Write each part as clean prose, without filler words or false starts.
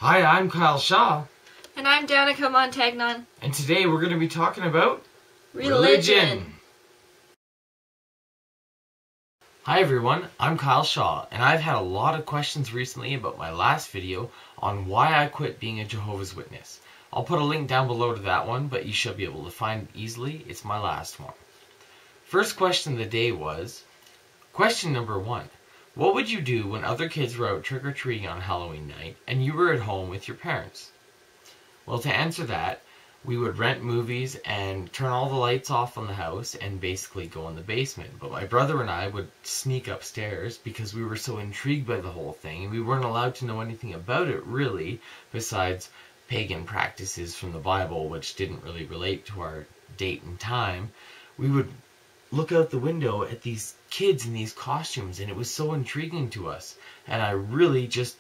Hi, I'm Kyle Shaw. And I'm Danica Montagnon. And today we're going to be talking about religion. Hi everyone, I'm Kyle Shaw, and I've had a lot of questions recently about my last video on why I quit being a Jehovah's Witness. I'll put a link down below to that one, but you should be able to find it easily. It's my last one. First question of the day was, question number 1. What would you do when other kids were out trick-or-treating on Halloween night and you were at home with your parents? Well, to answer that, we would rent movies and turn all the lights off on the house and basically go in the basement. But my brother and I would sneak upstairs because we were so intrigued by the whole thing. We weren't allowed to know anything about it, really, besides pagan practices from the Bible, which didn't really relate to our date and time. We would look out the window at these kids in these costumes, and it was so intriguing to us. And I really just,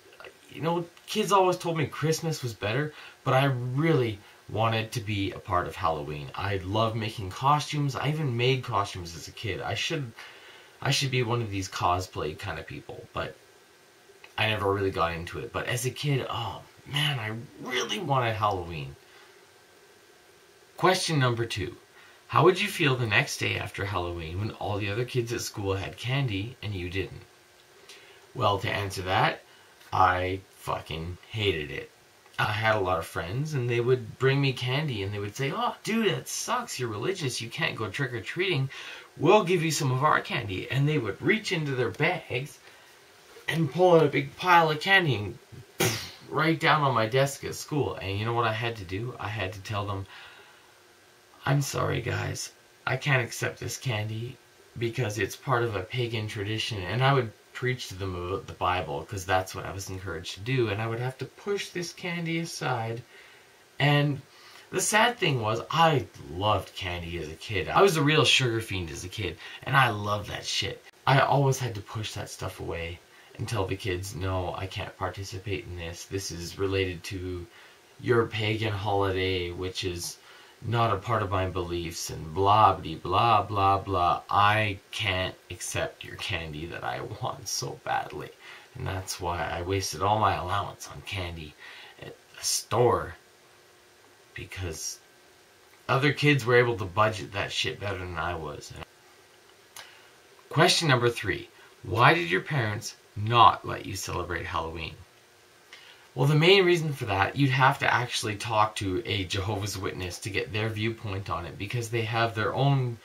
kids always told me Christmas was better, but I really wanted to be a part of Halloween. I love making costumes. I even made costumes as a kid. I should be one of these cosplay kind of people, but I never really got into it. But as a kid, oh man, I really wanted Halloween. Question number 2. How would you feel the next day after Halloween when all the other kids at school had candy and you didn't? Well, to answer that, I fucking hated it. I had a lot of friends and they would bring me candy and they would say, "Oh, dude, that sucks. You're religious. You can't go trick-or-treating. We'll give you some of our candy." And they would reach into their bags and pull out a big pile of candy and right down on my desk at school. And you know what I had to do? I had to tell them, "I'm sorry, guys. I can't accept this candy because it's part of a pagan tradition." And I would preach to them about the Bible because that's what I was encouraged to do. And I would have to push this candy aside. And the sad thing was, I loved candy as a kid. I was a real sugar fiend as a kid. And I loved that shit. I always had to push that stuff away and tell the kids, "No, I can't participate in this. This is related to your pagan holiday, which is not a part of my beliefs," and blah, blah, blah, blah. I can't accept your candy that I want so badly. And that's why I wasted all my allowance on candy at the store. Because other kids were able to budget that shit better than I was. Question number 3. Why did your parents not let you celebrate Halloween? Well, the main reason for that, you'd have to actually talk to a Jehovah's Witness to get their viewpoint on it, because they have their own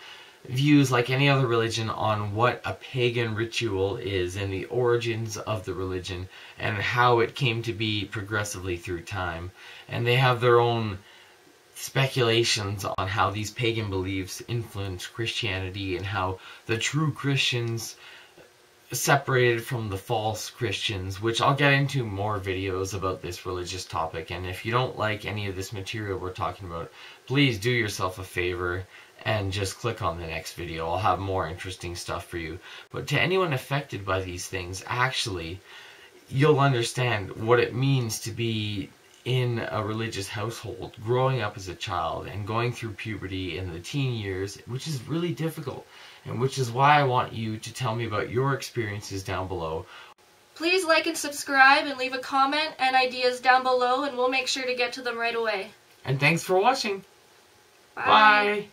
views, like any other religion, on what a pagan ritual is and the origins of the religion and how it came to be progressively through time. And they have their own speculations on how these pagan beliefs influence Christianity and how the true Christians separated from the false Christians, which I'll get into more videos about this religious topic. And if you don't like any of this material we're talking about, please do yourself a favor and just click on the next video. I'll have more interesting stuff for you. But to anyone affected by these things, actually, you'll understand what it means to be in a religious household, growing up as a child and going through puberty and the teen years, which is really difficult, and which is why I want you to tell me about your experiences down below. Please like and subscribe and leave a comment and ideas down below, and we'll make sure to get to them right away. And thanks for watching. Bye. Bye.